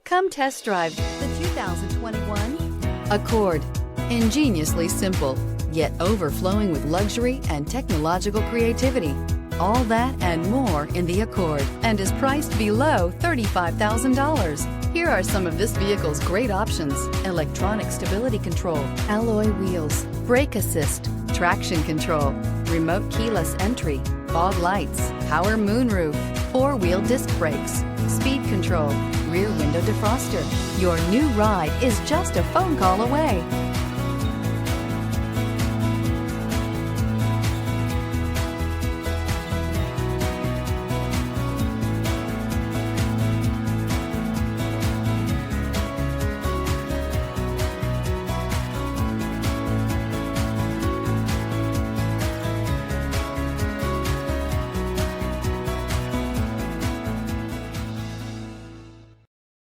Come test drive the 2021 Accord. Ingeniously simple, yet overflowing with luxury and technological creativity. All that and more in the Accord, and is priced below $35,000. Here are some of this vehicle's great options: electronic stability control, alloy wheels, brake assist, traction control, remote keyless entry, fog lights, power moonroof, four-wheel disc brakes, speed control, rear window defroster. Your new ride is just a phone call away.